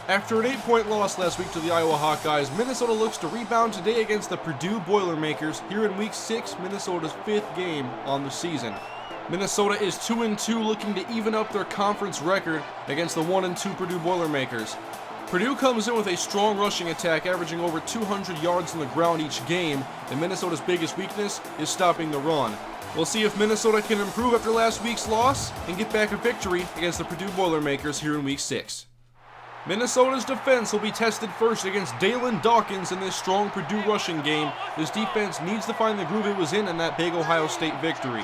After an 8-point loss last week to the Iowa Hawkeyes, Minnesota looks to rebound today against the Purdue Boilermakers here in Week 6, Minnesota's 5th game on the season. Minnesota is 2-2, looking to even up their conference record against the 1-2 Purdue Boilermakers. Purdue comes in with a strong rushing attack, averaging over 200 yards on the ground each game, and Minnesota's biggest weakness is stopping the run. We'll see if Minnesota can improve after last week's loss and get back a victory against the Purdue Boilermakers here in Week 6. Minnesota's defense will be tested first against Dalen Dawkins in this strong Purdue rushing game. This defense needs to find the groove it was in that big Ohio State victory.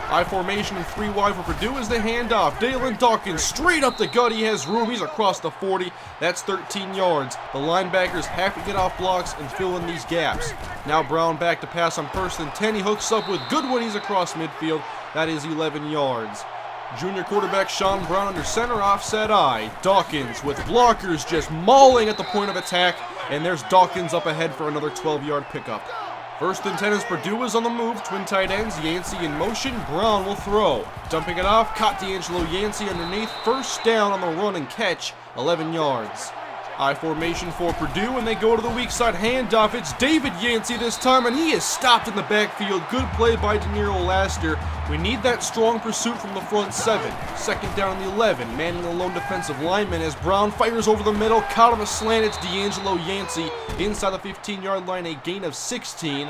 I formation and 3 wide for Purdue as they hand off. Dalen Dawkins straight up the gut. He has room. He's across the 40. That's 13 yards. The linebackers have to get off blocks and fill in these gaps. Now Brown back to pass on 1st and 10. He hooks up with Goodwin. He's across midfield. That is 11 yards. Junior quarterback Sean Brown under center, offset eye. Dawkins with blockers just mauling at the point of attack, and there's Dawkins up ahead for another 12-yard pickup. 1st and 10 as Purdue is on the move. Twin tight ends, Yancey in motion. Brown will throw. Dumping it off, caught D'Angelo Yancey underneath. 1st down on the run and catch, 11 yards. I formation for Purdue, and they go to the weak side handoff. It's David Yancey this time, and he is stopped in the backfield. Good play by Deniro Laster. We need that strong pursuit from the front 7. 2nd down on the 11. Manning the lone defensive lineman as Brown fires over the middle. Caught on the slant. It's D'Angelo Yancey inside the 15-yard line, a gain of 16.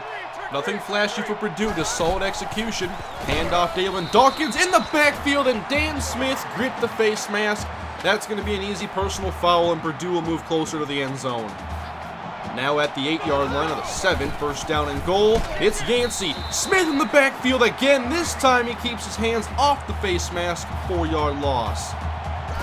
Nothing flashy for Purdue, just solid execution. Handoff Dalen Dawkins in the backfield, and Dan Smith grit the face mask. That's going to be an easy personal foul, and Purdue will move closer to the end zone. Now at the 8-yard line of the 7, 1st down and goal. It's Yancey. Smith in the backfield again. This time he keeps his hands off the face mask. 4-yard loss.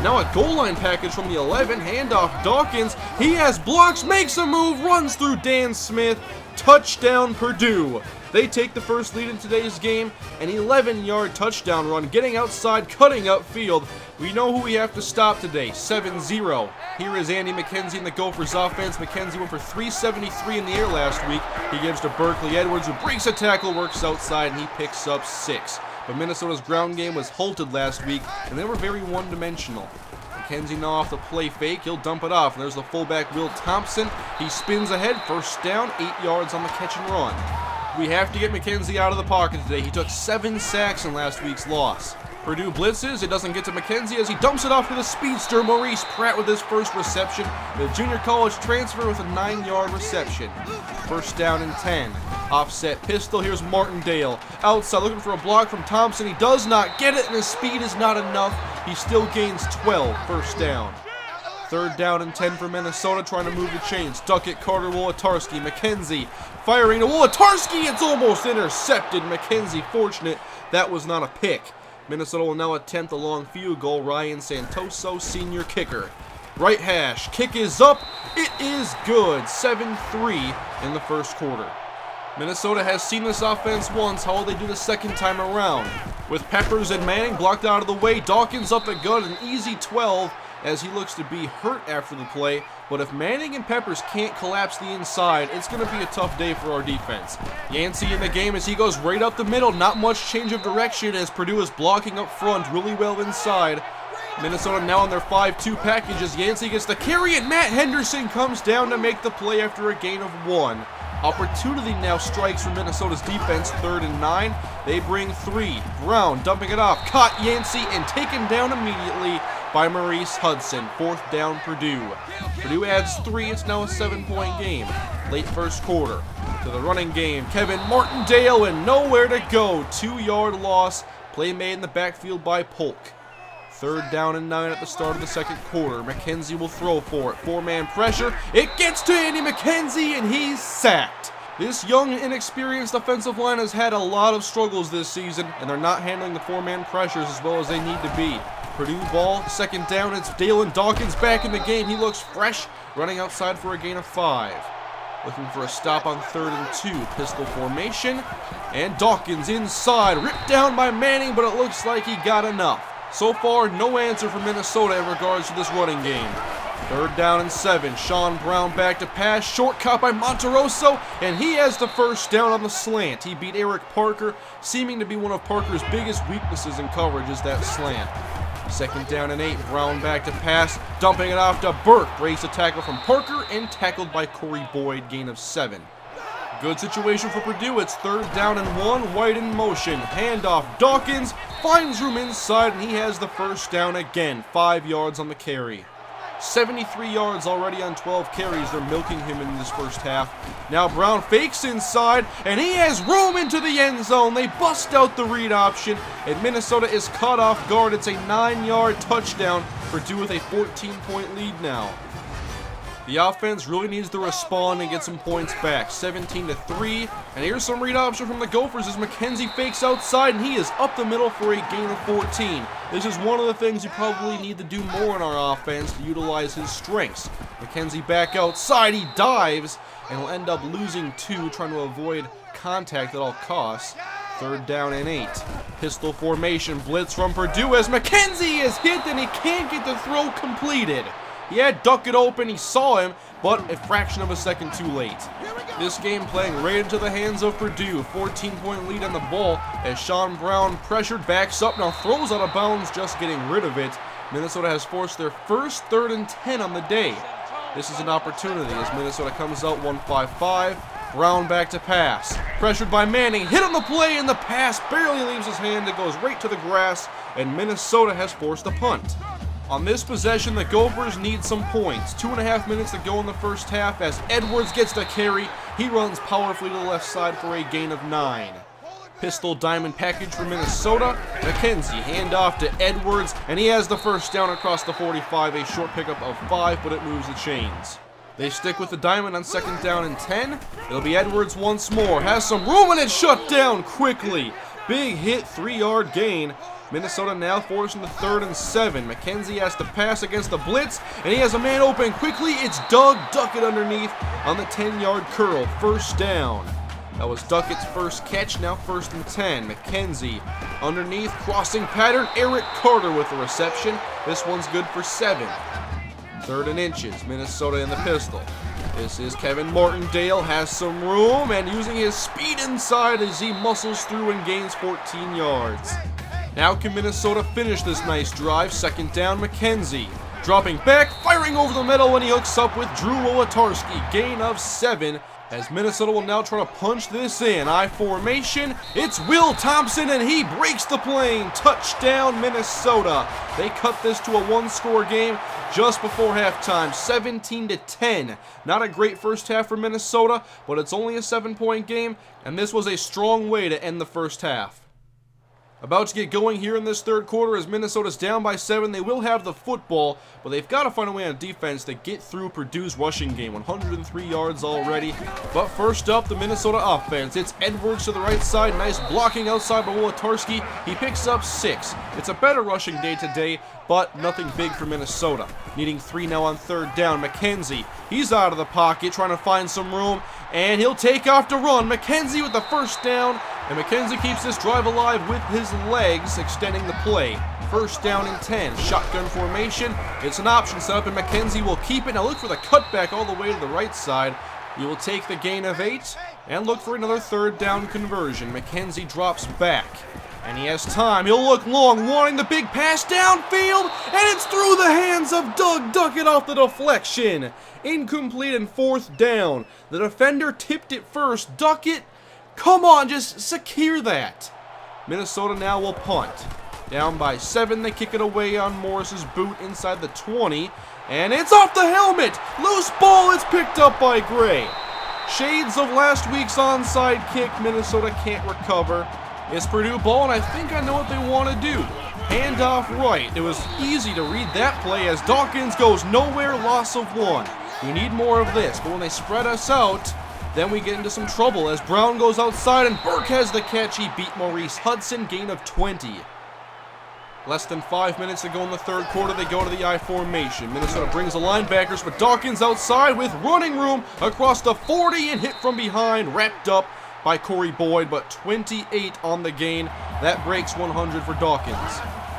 Now a goal line package from the 11. Handoff Dawkins. He has blocks, makes a move, runs through Dan Smith. Touchdown Purdue. They take the first lead in today's game. An 11-yard touchdown run, getting outside, cutting upfield. We know who we have to stop today, 7-0. Here is Andy McKenzie in the Gophers offense. McKenzie went for 373 in the air last week. He gives to Berkeley Edwards, who breaks a tackle, works outside, and he picks up 6. But Minnesota's ground game was halted last week, and they were very one-dimensional. McKenzie now off the play fake. He'll dump it off. And there's the fullback, Will Thompson. He spins ahead. 1st down, 8 yards on the catch and run. We have to get McKenzie out of the pocket today. He took 7 sacks in last week's loss. Purdue blitzes. It doesn't get to McKenzie as he dumps it off to the speedster, Maurice Pratt, with his first reception. The junior college transfer with a 9-yard reception. 1st down and 10. Offset pistol. Here's Martindale. Outside looking for a block from Thompson. He does not get it, and his speed is not enough. He still gains 12. 1st down. 3rd down and 10 for Minnesota, trying to move the chains. Duckett, Carter, Wolotarski, McKenzie firing to Wolotarski. It's almost intercepted. McKenzie fortunate that was not a pick. Minnesota will now attempt a long field goal. Ryan Santoso, senior kicker. Right hash. Kick is up. It is good. 7-3 in the 1st quarter. Minnesota has seen this offense once. How will they do the 2nd time around? With Peppers and Manning blocked out of the way, Dawkins up at gut, an easy 12 as he looks to be hurt after the play. But if Manning and Peppers can't collapse the inside, it's going to be a tough day for our defense. Yancey in the game as he goes right up the middle. Not much change of direction as Purdue is blocking up front really well inside. Minnesota now on their 5-2 package as Yancey gets the carry, and Matt Henderson comes down to make the play after a gain of 1. Opportunity now strikes for Minnesota's defense, 3rd and 9. They bring 3. Brown dumping it off. Caught Yancey and taken down immediately by Maurice Hudson. 4th down Purdue. Purdue adds 3. It's now a 7-point game. Late 1st quarter. To the running game. Kevin Martindale and nowhere to go. 2-yard loss. Play made in the backfield by Polk. 3rd down and 9 at the start of the 2nd quarter. McKenzie will throw for it. 4-man pressure. It gets to Andy McKenzie, and he's sacked. This young, inexperienced offensive line has had a lot of struggles this season, and they're not handling the 4-man pressures as well as they need to be. Purdue ball, 2nd down. It's Dalen Dawkins back in the game. He looks fresh, running outside for a gain of 5. Looking for a stop on 3rd and 2. Pistol formation. And Dawkins inside. Ripped down by Manning, but it looks like he got enough. So far, no answer from Minnesota in regards to this running game. 3rd down and 7. Sean Brown back to pass. Short cut by Monteroso, and he has the 1st down on the slant. He beat Eric Parker, seeming to be one of Parker's biggest weaknesses in coverage is that slant. Second down and 8. Brown back to pass, dumping it off to Burke. Breaks a tackle from Parker and tackled by Corey Boyd. Gain of 7. Good situation for Purdue. It's 3rd down and 1. White in motion. Handoff. Dawkins finds room inside, and he has the first down again. 5 yards on the carry. 73 yards already on 12 carries. They're milking him in this first half. Now Brown fakes inside, and he has room into the end zone. They bust out the read option, and Minnesota is caught off guard. It's a 9-yard touchdown. Purdue with a 14-point lead now. The offense really needs to respond and get some points back. 17-3. And here's some read option from the Gophers as McKenzie fakes outside, and he is up the middle for a gain of 14. This is one of the things you probably need to do more in our offense to utilize his strengths. McKenzie back outside. He dives, and will end up losing 2, trying to avoid contact at all costs. 3rd down and 8. Pistol formation. Blitz from Purdue as McKenzie is hit, and he can't get the throw completed. He had Duckett open, he saw him, but a fraction of a second too late. This game playing right into the hands of Purdue. 14-point lead on the ball as Sean Brown pressured, backs up, now throws out of bounds, just getting rid of it. Minnesota has forced their first 3rd and 10 on the day. This is an opportunity as Minnesota comes out 1-5-5. Brown back to pass. Pressured by Manning, hit on the play, and the pass barely leaves his hand. It goes right to the grass, and Minnesota has forced a punt. On this possession, the Gophers need some points. 2.5 minutes to go in the first half as Edwards gets the carry. He runs powerfully to the left side for a gain of 9. Pistol diamond package for Minnesota. McKenzie handoff to Edwards, and he has the first down across the 45. A short pickup of 5, but it moves the chains. They stick with the diamond on 2nd down and 10. It'll be Edwards once more. Has some room, and it's shut down quickly. Big hit, 3-yard gain. Minnesota now forcing the 3rd and 7. McKenzie has to pass against the blitz, and he has a man open quickly. It's Duckett underneath on the 10-yard curl. First down. That was Duckett's first catch, now 1st and 10. McKenzie underneath, crossing pattern. Eric Carter with the reception. This one's good for 7. 3rd and inches. Minnesota in the pistol. This is Kevin Martindale, has some room, and using his speed inside as he muscles through and gains 14 yards. Now can Minnesota finish this nice drive? 2nd down, McKenzie. Dropping back, firing over the middle when he hooks up with Drew Wolotarski. Gain of 7 as Minnesota will now try to punch this in. I formation, it's Will Thompson, and he breaks the plane. Touchdown, Minnesota. They cut this to a 1-score game just before halftime, 17-10. Not a great first half for Minnesota, but it's only a 7-point game, and this was a strong way to end the first half. About to get going here in this 3rd quarter as Minnesota's down by 7. They will have the football, but they've got to find a way on defense to get through Purdue's rushing game. 103 yards already. But first up, the Minnesota offense. It's Edwards to the right side. Nice blocking outside by Wolotarski. He picks up 6. It's a better rushing day today, but nothing big for Minnesota. Needing 3 now on 3rd down. McKenzie, he's out of the pocket, trying to find some room, and he'll take off to run. McKenzie with the first down. And McKenzie keeps this drive alive with his legs, extending the play. 1st down and 10. Shotgun formation. It's an option set up, and McKenzie will keep it. Now look for the cutback all the way to the right side. He will take the gain of 8 and look for another 3rd down conversion. McKenzie drops back, and he has time. He'll look long, wanting the big pass downfield, and it's through the hands of Doug Duckett off the deflection. Incomplete and 4th down. The defender tipped it first. Duckett, come on, just secure that. Minnesota now will punt. Down by 7, they kick it away on Morris's boot inside the 20. And it's off the helmet. Loose ball is picked up by Gray. Shades of last week's onside kick. Minnesota can't recover. It's Purdue ball, and I think I know what they want to do. Handoff right. It was easy to read that play as Dawkins goes nowhere, loss of 1. We need more of this, but when they spread us out, then we get into some trouble as Brown goes outside and Burke has the catch. He beat Maurice Hudson, gain of 20. Less than 5 minutes to go in the 3rd quarter. They go to the I formation. Minnesota brings the linebackers, but Dawkins outside with running room across the 40 and hit from behind, wrapped up by Corey Boyd, but 28 on the gain. That breaks 100 for Dawkins.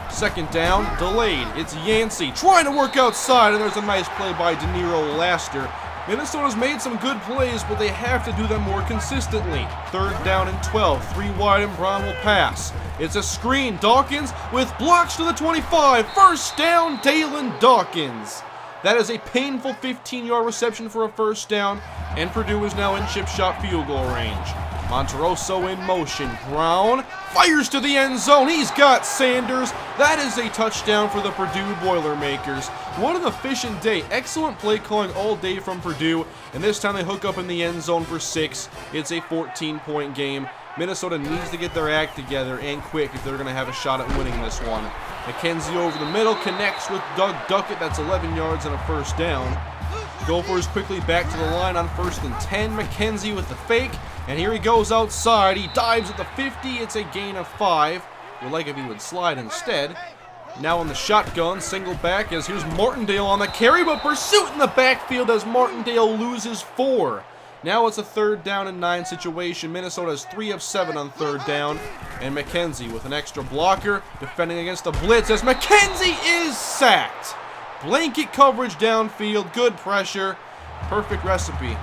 2nd down, delayed. It's Yancey trying to work outside, and there's a nice play by De Niro Laster. Minnesota's made some good plays, but they have to do them more consistently. 3rd down and 12, 3 wide, and Brown will pass. It's a screen. Dawkins with blocks to the 25. 1st down, Dalen Dawkins. That is a painful 15-yard reception for a 1st down, and Purdue is now in chip shot field goal range. Monteroso in motion. Brown fires to the end zone. He's got Sanders. That is a touchdown for the Purdue Boilermakers. What an efficient day. Excellent play calling all day from Purdue, and this time they hook up in the end zone for 6. It's a 14-point game. Minnesota needs to get their act together and quick if they're going to have a shot at winning this one. McKenzie over the middle connects with Doug Duckett. That's 11 yards and a 1st down. Gophers quickly back to the line on 1st and 10. McKenzie with the fake, and here he goes outside. He dives at the 50. It's a gain of 5. Would like if he would slide instead. Now on the shotgun, single back as here's Martindale on the carry, but pursuit in the backfield as Martindale loses 4. Now it's a 3rd down and 9 situation. Minnesota is 3 of 7 on 3rd down. And McKenzie with an extra blocker defending against the blitz as McKenzie is sacked. Blanket coverage downfield, good pressure, perfect recipe.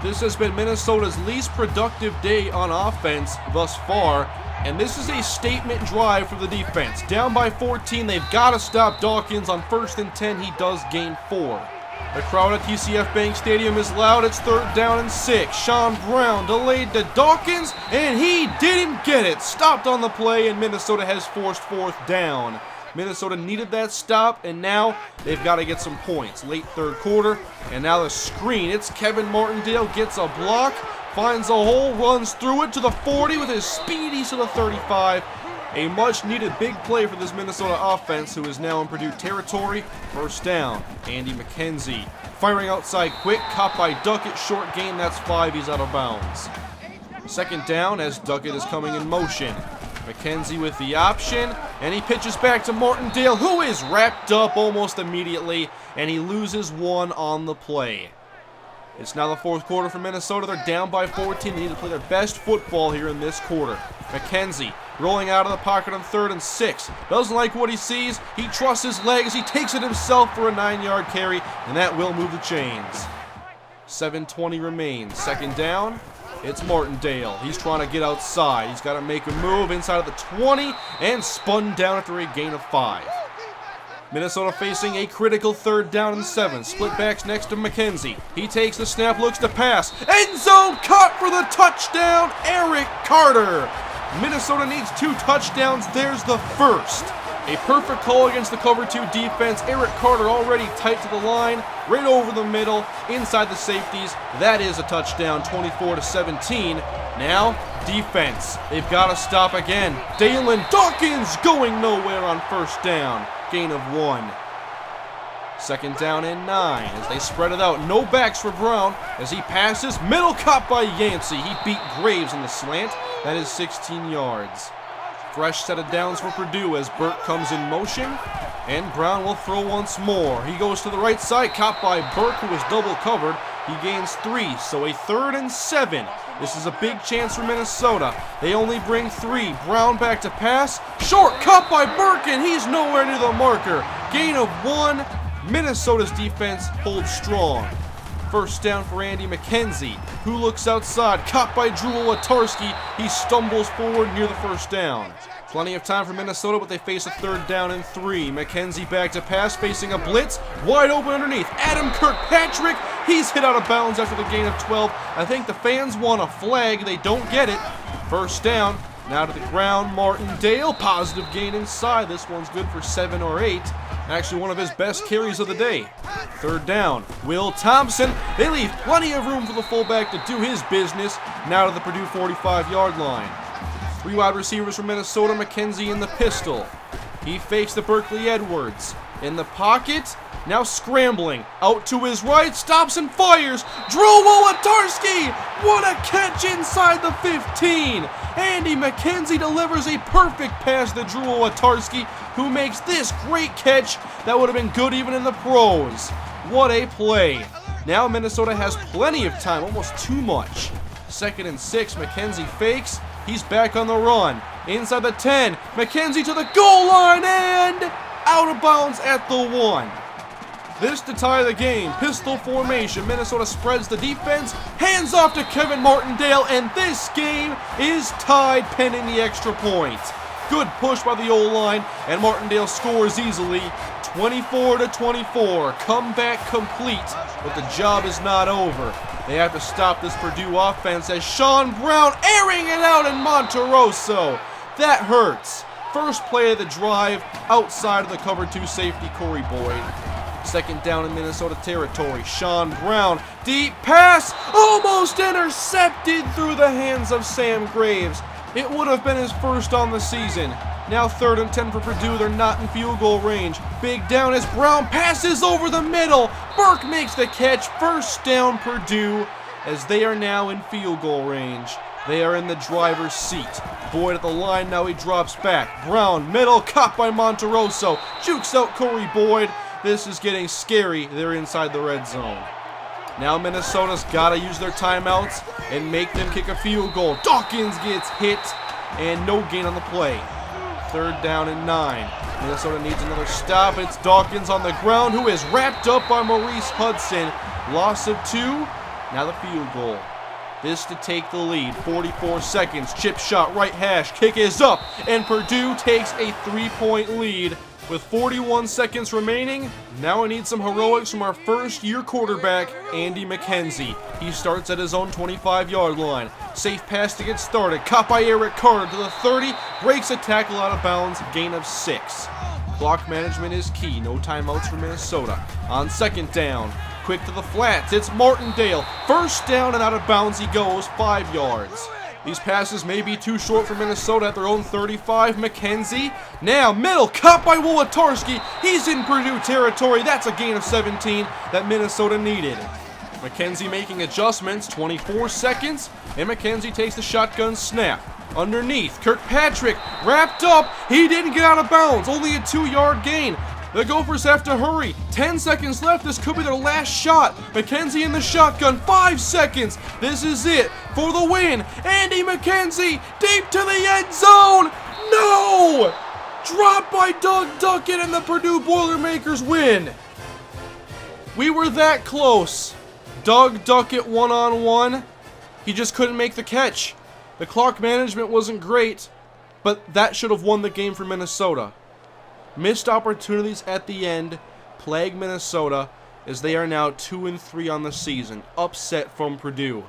This has been Minnesota's least productive day on offense thus far, and this is a statement drive for the defense. Down by 14, they've got to stop Dawkins on 1st and 10. He does gain 4. The crowd at TCF Bank Stadium is loud. It's 3rd down and 6. Sean Brown delayed to Dawkins, and he didn't get it. Stopped on the play, and Minnesota has forced 4th down. Minnesota needed that stop, and now they've got to get some points. Late 3rd quarter, and now the screen. It's Kevin Martindale, gets a block, finds a hole, runs through it to the 40 with his speed. He's to the 35. A much-needed big play for this Minnesota offense, who is now in Purdue territory. 1st down, Andy McKenzie. Firing outside quick, caught by Duckett, short gain, that's 5, he's out of bounds. 2nd down as Duckett is coming in motion. McKenzie with the option, and he pitches back to Martindale, who is wrapped up almost immediately, and he loses 1 on the play. It's now the 4th quarter for Minnesota. They're down by 14. They need to play their best football here in this quarter. McKenzie rolling out of the pocket on 3rd and 6. Doesn't like what he sees. He trusts his legs. He takes it himself for a 9-yard carry, and that will move the chains. 7:20 remains. 2nd down. It's Martindale. He's trying to get outside. He's got to make a move inside of the 20 and spun down after a gain of 5. Minnesota facing a critical 3rd down and 7. Split backs next to McKenzie. He takes the snap, looks to pass. End zone caught for the touchdown, Eric Carter. Minnesota needs 2 touchdowns. There's the 1st. A perfect call against the cover 2 defense. Eric Carter already tight to the line, right over the middle, inside the safeties. That is a touchdown, 24-17. Now, defense. They've got to stop again. Dalen Dawkins going nowhere on 1st down. Gain of 1. 2nd down and 9 as they spread it out. No backs for Brown as he passes. Middle caught by Yancey. He beat Graves in the slant. That is 16 yards. Fresh set of downs for Purdue as Burke comes in motion. And Brown will throw once more. He goes to the right side, caught by Burke, who was double covered. He gains 3, so a 3rd and 7. This is a big chance for Minnesota. They only bring 3. Brown back to pass. Short, caught by Burke, and he's nowhere near the marker. Gain of 1. Minnesota's defense holds strong. 1st down for Andy McKenzie, who looks outside, caught by Drew Olatarski. He stumbles forward near the 1st down. Plenty of time for Minnesota, but they face a 3rd down and 3. McKenzie back to pass, facing a blitz, wide open underneath. Adam Kirkpatrick, he's hit out of bounds after the gain of 12. I think the fans want a flag. They don't get it. 1st down, now to the ground. Martindale, positive gain inside. This one's good for 7 or 8. Actually, one of his best carries of the day. 3rd down, Will Thompson. They leave plenty of room for the fullback to do his business. Now to the Purdue 45-yard line. 3 wide receivers from Minnesota. McKenzie in the pistol. He fakes the Berkeley Edwards. In the pocket, now scrambling. Out to his right, stops and fires. Drew Wolodarski! What a catch inside the 15! Andy McKenzie delivers a perfect pass to Drew Wolodarski, who makes this great catch that would have been good even in the pros. What a play. Now Minnesota has plenty of time, almost too much. 2nd and 6, McKenzie fakes. He's back on the run. Inside the 10, McKenzie to the goal line and out of bounds at the 1. This to tie the game. Pistol formation. Minnesota spreads the defense. Hands off to Kevin Martindale, and this game is tied pending the extra point. Good push by the O-line, and Martindale scores easily. 24-24. Comeback complete, but the job is not over. They have to stop this Purdue offense as Sean Brown airing it out in Monterosso. That hurts. First play of the drive outside of the cover 2 safety Corey Boyd. Second down in Minnesota territory. Sean Brown, deep pass, almost intercepted through the hands of Sam Graves. It would have been his first on the season. Now 3rd and 10 for Purdue. They're not in field goal range. Big down as Brown passes over the middle. Burke makes the catch. First down Purdue as they are now in field goal range. They are in the driver's seat. Boyd at the line. Now he drops back. Brown, middle, caught by Monterosso. Jukes out Corey Boyd. This is getting scary. They're inside the red zone. Now Minnesota's got to use their timeouts and make them kick a field goal. Dawkins gets hit and no gain on the play. 3rd down and 9. Minnesota needs another stop. It's Dawkins on the ground, who is wrapped up by Maurice Hudson. Loss of 2. Now the field goal. This to take the lead. 44 seconds. Chip shot, right hash. Kick is up. And Purdue takes a 3-point lead. With 41 seconds remaining, now I need some heroics from our first-year quarterback, Andy McKenzie. He starts at his own 25-yard line. Safe pass to get started. Caught by Eric Carter to the 30. Breaks a tackle out of bounds. Gain of 6. Clock management is key. No timeouts for Minnesota. On 2nd down, quick to the flats. It's Martindale. First down and out of bounds he goes. 5 yards. These passes may be too short for Minnesota at their own 35. McKenzie, now middle, caught by Wolotarski. He's in Purdue territory. That's a gain of 17 that Minnesota needed. McKenzie making adjustments, 24 seconds, and McKenzie takes the shotgun snap. Underneath, Kirkpatrick wrapped up. He didn't get out of bounds, only a 2-yard gain. The Gophers have to hurry. 10 seconds left. This could be their last shot. McKenzie in the shotgun. 5 seconds. This is it for the win. Andy McKenzie deep to the end zone. No! Dropped by Doug Duckett, and the Purdue Boilermakers win. We were that close. Doug Duckett one-on-one. He just couldn't make the catch. The clock management wasn't great, but that should have won the game for Minnesota. Missed opportunities at the end plague Minnesota as they are now 2-3 on the season. Upset from Purdue.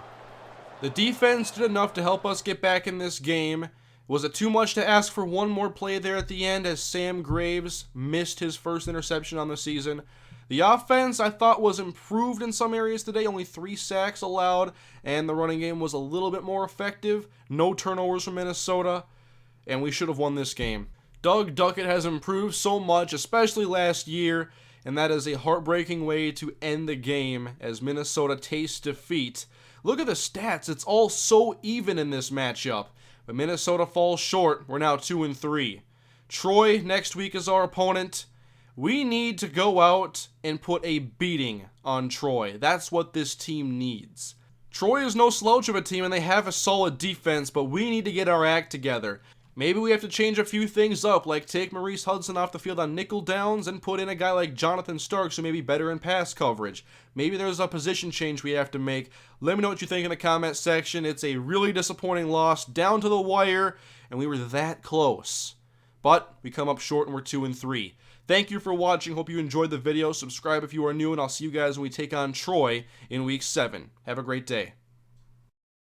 The defense did enough to help us get back in this game. Was it too much to ask for one more play there at the end as Sam Graves missed his first interception on the season? The offense I thought was improved in some areas today. Only 3 sacks allowed, and the running game was a little bit more effective. No turnovers from Minnesota, and we should have won this game. Doug Duckett has improved so much, especially last year, and that is a heartbreaking way to end the game as Minnesota tastes defeat. Look at the stats. It's all so even in this matchup, but Minnesota falls short. We're now 2-3. Troy next week is our opponent. We need to go out and put a beating on Troy. That's what this team needs. Troy is no slouch of a team, and they have a solid defense, but we need to get our act together. Maybe we have to change a few things up, like take Maurice Hudson off the field on nickel downs and put in a guy like Jonathan Starks who may be better in pass coverage. Maybe there's a position change we have to make. Let me know what you think in the comment section. It's a really disappointing loss, down to the wire, and we were that close. But we come up short and we're 2-3. Thank you for watching. Hope you enjoyed the video. Subscribe if you are new, and I'll see you guys when we take on Troy in Week 7. Have a great day.